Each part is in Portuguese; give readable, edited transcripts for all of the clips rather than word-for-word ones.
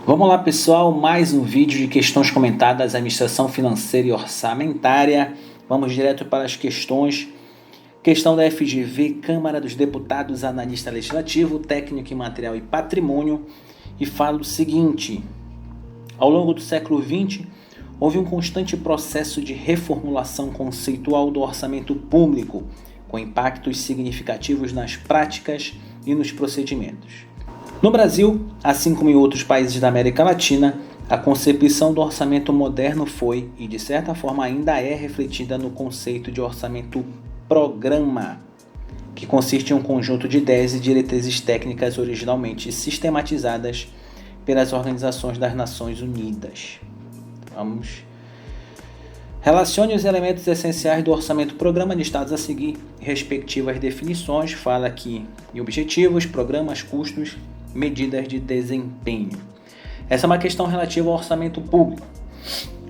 Vamos lá, pessoal, mais um vídeo de questões comentadas, administração financeira e orçamentária. Vamos direto para as questões. Questão da FGV, Câmara dos Deputados, analista legislativo, técnico em material e patrimônio. E fala o seguinte: ao longo do século XX, houve um constante processo de reformulação conceitual do orçamento público, com impactos significativos nas práticas e nos procedimentos. No Brasil, assim como em outros países da América Latina, a concepção do orçamento moderno foi, e de certa forma ainda é, refletida no conceito de orçamento-programa, que consiste em um conjunto de ideias e diretrizes técnicas originalmente sistematizadas pelas Organizações das Nações Unidas. Vamos. Relacione os elementos essenciais do orçamento-programa listados a seguir, respectivas definições, fala aqui em objetivos, programas, custos, medidas de desempenho. Essa é uma questão relativa ao orçamento público.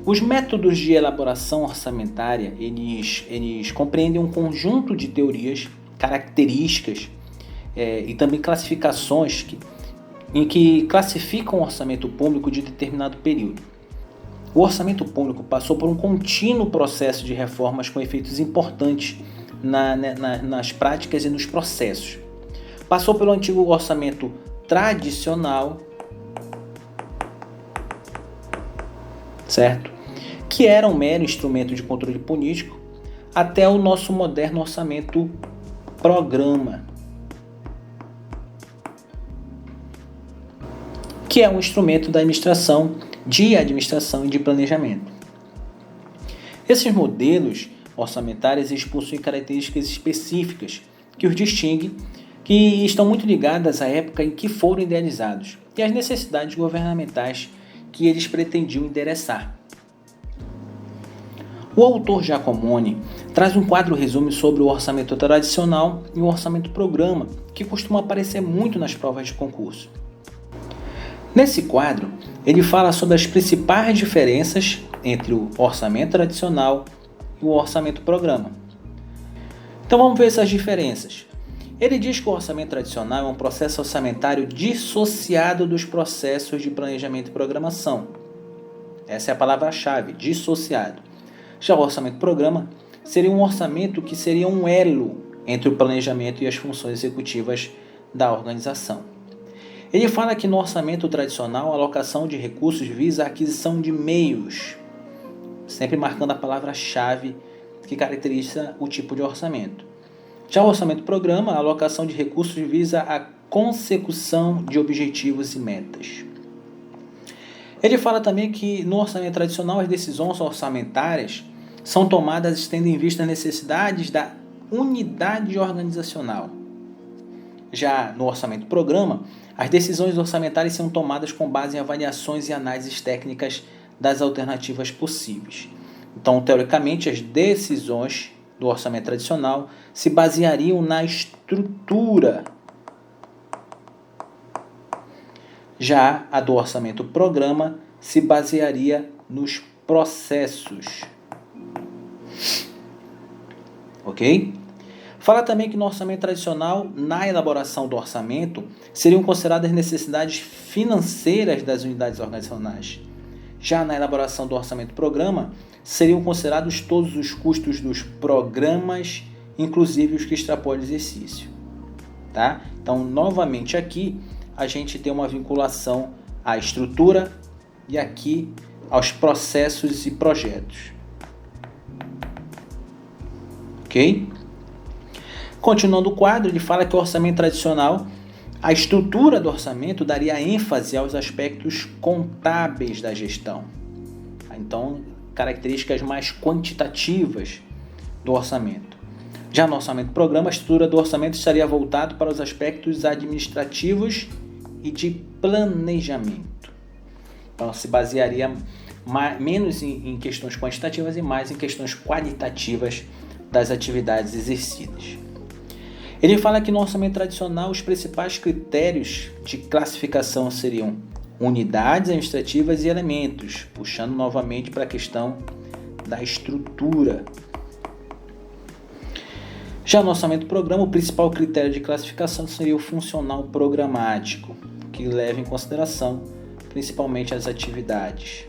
Os métodos de elaboração orçamentária, eles compreendem um conjunto de teorias, características e também classificações em que classificam o orçamento público de determinado período. O orçamento público passou por um contínuo processo de reformas com efeitos importantes nas práticas e nos processos. Passou pelo antigo orçamento tradicional, certo? Que era um mero instrumento de controle político, até o nosso moderno orçamento programa, que é um instrumento da administração e de planejamento. Esses modelos orçamentários possuem características específicas que os distinguem, que estão muito ligadas à época em que foram idealizados e às necessidades governamentais que eles pretendiam endereçar. O autor Giacomoni traz um quadro resumo sobre o orçamento tradicional e o orçamento programa, que costuma aparecer muito nas provas de concurso. Nesse quadro, ele fala sobre as principais diferenças entre o orçamento tradicional e o orçamento programa. Então vamos ver essas diferenças. Ele diz que o orçamento tradicional é um processo orçamentário dissociado dos processos de planejamento e programação. Essa é a palavra-chave, dissociado. Já o orçamento-programa seria um orçamento que seria um elo entre o planejamento e as funções executivas da organização. Ele fala que no orçamento tradicional a alocação de recursos visa a aquisição de meios, sempre marcando a palavra-chave que caracteriza o tipo de orçamento. Já o orçamento-programa, a alocação de recursos visa a consecução de objetivos e metas. Ele fala também que no orçamento tradicional as decisões orçamentárias são tomadas tendo em vista as necessidades da unidade organizacional. Já no orçamento-programa, as decisões orçamentárias são tomadas com base em avaliações e análises técnicas das alternativas possíveis. Então, teoricamente, as decisões do orçamento tradicional se baseariam na estrutura. Já a do orçamento programa se basearia nos processos. Ok? Fala também que no orçamento tradicional, na elaboração do orçamento, seriam consideradas as necessidades financeiras das unidades organizacionais. Já na elaboração do orçamento-programa, seriam considerados todos os custos dos programas, inclusive os que extrapolam o exercício. Tá? Então, novamente aqui, a gente tem uma vinculação à estrutura e aqui aos processos e projetos. Ok? Continuando o quadro, ele fala que o orçamento tradicional, a estrutura do orçamento daria ênfase aos aspectos contábeis da gestão. Então, características mais quantitativas do orçamento. Já no orçamento-programa, a estrutura do orçamento estaria voltada para os aspectos administrativos e de planejamento. Então, se basearia menos em questões quantitativas e mais em questões qualitativas das atividades exercidas. Ele fala que no orçamento tradicional os principais critérios de classificação seriam unidades administrativas e elementos, puxando novamente para a questão da estrutura. Já no orçamento-programa, o principal critério de classificação seria o funcional programático, que leva em consideração principalmente as atividades.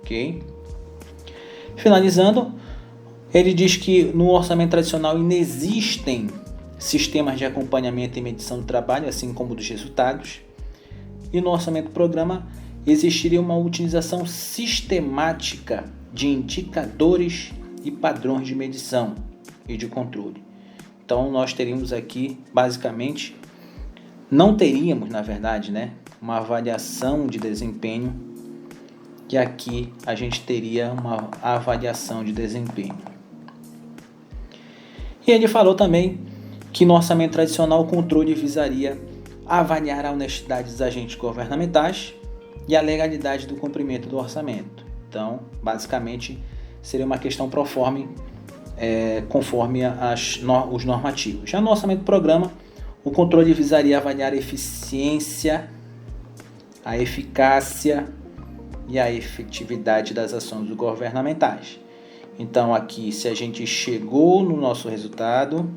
Ok? Finalizando, ele diz que no orçamento tradicional inexistem sistemas de acompanhamento e medição do trabalho, assim como dos resultados, e no orçamento programa existiria uma utilização sistemática de indicadores e padrões de medição e de controle. Então nós teríamos aqui, basicamente, não teríamos, na verdade, uma avaliação de desempenho, e aqui a gente teria uma avaliação de desempenho. E ele falou também que no orçamento tradicional o controle visaria avaliar a honestidade dos agentes governamentais e a legalidade do cumprimento do orçamento. Então, basicamente, seria uma questão conforme os normativos. Já no orçamento do programa, o controle visaria avaliar a eficiência, a eficácia e a efetividade das ações governamentais. Então, aqui, se a gente chegou no nosso resultado,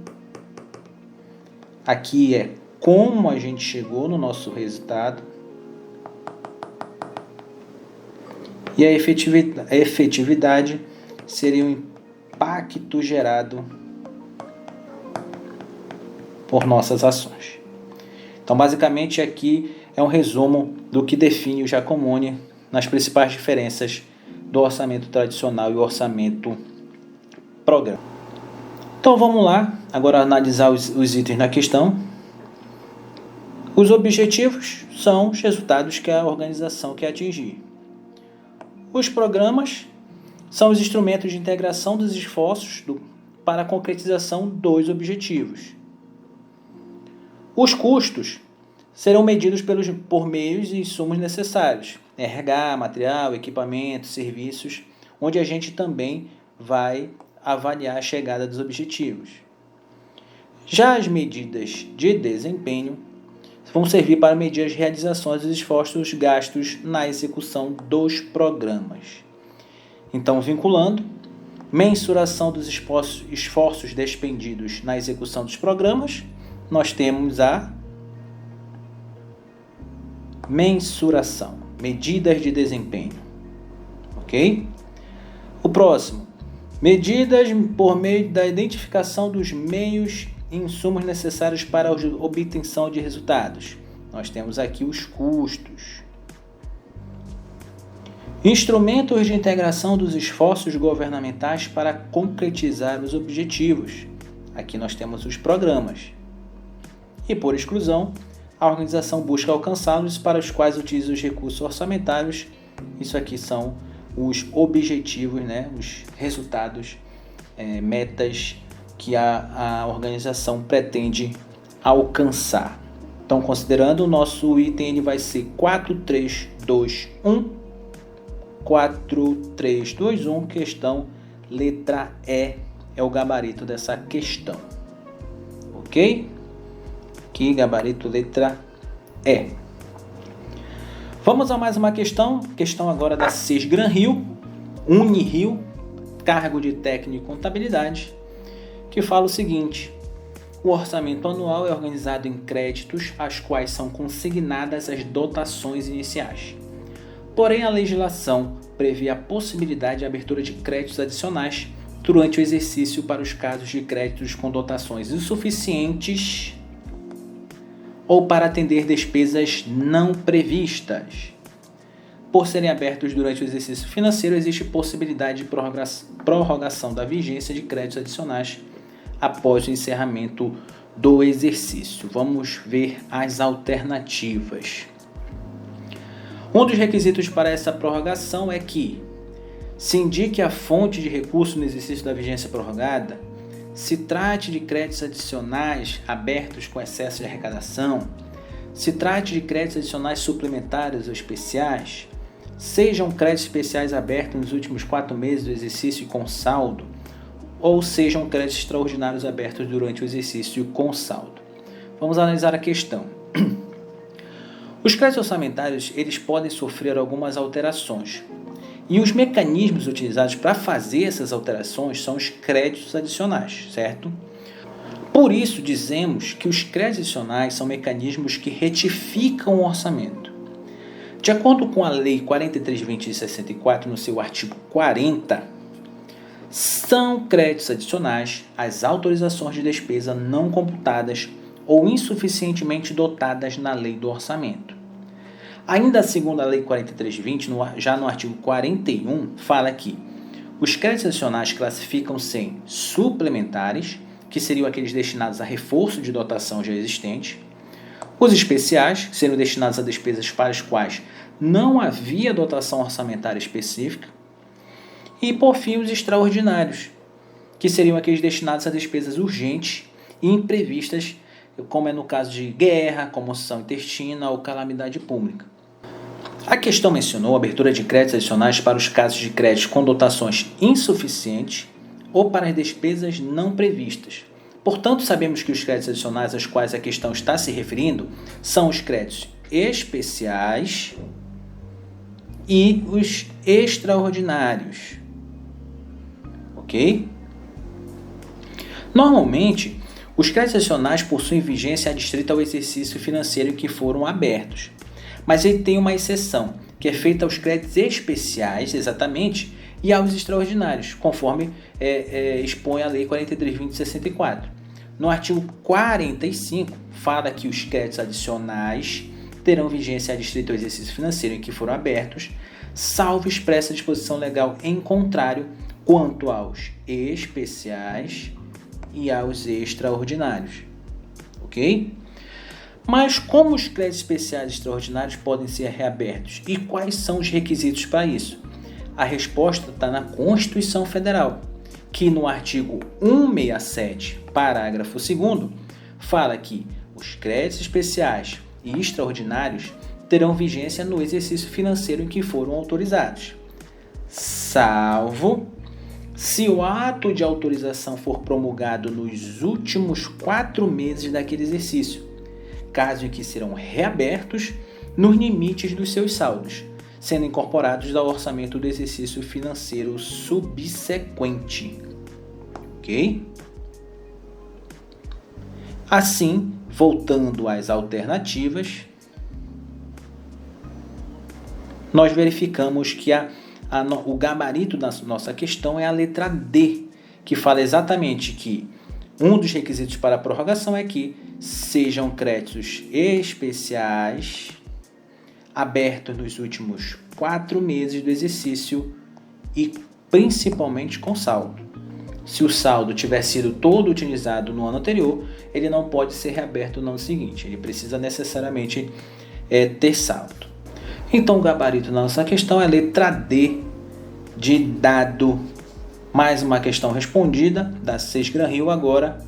aqui é como a gente chegou no nosso resultado, e a efetividade seria o impacto gerado por nossas ações. Então, basicamente, aqui é um resumo do que define o Giacomoni nas principais diferenças do orçamento tradicional e o orçamento programa. Então, vamos lá, agora analisar os itens na questão. Os objetivos são os resultados que a organização quer atingir. Os programas são os instrumentos de integração dos esforços para a concretização dos objetivos. Os custos serão medidos por meios e insumos necessários, RH, material, equipamento, serviços, onde a gente também vai avaliar a chegada dos objetivos. Já as medidas de desempenho vão servir para medir as realizações dos esforços gastos na execução dos programas. Então, vinculando, mensuração dos esforços despendidos na execução dos programas, nós temos a mensuração, medidas de desempenho. Ok? O próximo, medidas por meio da identificação dos meios e insumos necessários para a obtenção de resultados. Nós temos aqui os custos. Instrumentos de integração dos esforços governamentais para concretizar os objetivos. Aqui nós temos os programas. E por exclusão, a organização busca alcançá-los, para os quais utiliza os recursos orçamentários. Isso aqui são os objetivos, os resultados, metas que a organização pretende alcançar. Então, considerando o nosso item, ele vai ser 4321. 4321, questão letra E, é o gabarito dessa questão. Ok? Aqui, gabarito letra E. Vamos a mais uma questão agora da Sesgran Rio, Unirio, cargo de técnico e contabilidade, que fala o seguinte: o orçamento anual é organizado em créditos, às quais são consignadas as dotações iniciais. Porém, a legislação prevê a possibilidade de abertura de créditos adicionais durante o exercício para os casos de créditos com dotações insuficientes ou para atender despesas não previstas. Por serem abertos durante o exercício financeiro, existe possibilidade de prorrogação da vigência de créditos adicionais após o encerramento do exercício. Vamos ver as alternativas. Um dos requisitos para essa prorrogação é que se indique a fonte de recurso no exercício da vigência prorrogada, se trate de créditos adicionais abertos com excesso de arrecadação, se trate de créditos adicionais suplementares ou especiais, sejam créditos especiais abertos nos últimos 4 meses do exercício e com saldo, ou sejam créditos extraordinários abertos durante o exercício com saldo. Vamos analisar a questão. Os créditos orçamentários, eles podem sofrer algumas alterações. E os mecanismos utilizados para fazer essas alterações são os créditos adicionais, certo? Por isso, dizemos que os créditos adicionais são mecanismos que retificam o orçamento. De acordo com a Lei 43.20 de 64, no seu artigo 40, são créditos adicionais as autorizações de despesa não computadas ou insuficientemente dotadas na Lei do Orçamento. Ainda segundo a Lei 43.20, já no artigo 41, fala que os créditos adicionais classificam-se em suplementares, que seriam aqueles destinados a reforço de dotação já existente, os especiais, que seriam destinados a despesas para as quais não havia dotação orçamentária específica, e, por fim, os extraordinários, que seriam aqueles destinados a despesas urgentes e imprevistas, como é no caso de guerra, comoção intestina ou calamidade pública. A questão mencionou a abertura de créditos adicionais para os casos de créditos com dotações insuficientes ou para as despesas não previstas. Portanto, sabemos que os créditos adicionais aos quais a questão está se referindo são os créditos especiais e os extraordinários. Ok? Normalmente, os créditos adicionais possuem vigência adstrita ao exercício financeiro em que foram abertos. Mas ele tem uma exceção, que é feita aos créditos especiais, exatamente, e aos extraordinários, conforme expõe a Lei 43.20 de 64. No artigo 45, fala que os créditos adicionais terão vigência adstrita ao exercício financeiro em que foram abertos, salvo expressa disposição legal em contrário quanto aos especiais e aos extraordinários. Ok? Mas como os créditos especiais e extraordinários podem ser reabertos e quais são os requisitos para isso? A resposta está na Constituição Federal, que no artigo 167, parágrafo 2º, fala que os créditos especiais e extraordinários terão vigência no exercício financeiro em que foram autorizados, salvo se o ato de autorização for promulgado nos últimos 4 meses daquele exercício, caso em que serão reabertos nos limites dos seus saldos, sendo incorporados ao orçamento do exercício financeiro subsequente. Ok? Assim, voltando às alternativas, nós verificamos que o gabarito da nossa questão é a letra D, que fala exatamente que um dos requisitos para a prorrogação é que sejam créditos especiais abertos nos últimos 4 meses do exercício e principalmente com saldo. Se o saldo tiver sido todo utilizado no ano anterior, ele não pode ser reaberto no ano seguinte, ele precisa necessariamente ter saldo. Então o gabarito da nossa questão é a letra D de dado. Mais uma questão respondida da SESC-Gran-Rio agora.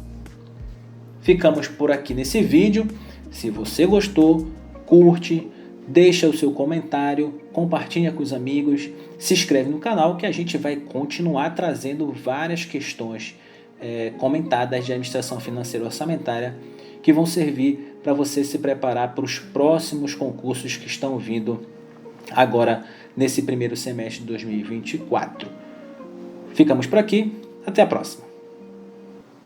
Ficamos por aqui nesse vídeo. Se você gostou, curte, deixa o seu comentário, compartilha com os amigos, se inscreve no canal que a gente vai continuar trazendo várias questões comentadas de administração financeira e orçamentária que vão servir para você se preparar para os próximos concursos que estão vindo agora nesse primeiro semestre de 2024. Ficamos por aqui, até a próxima.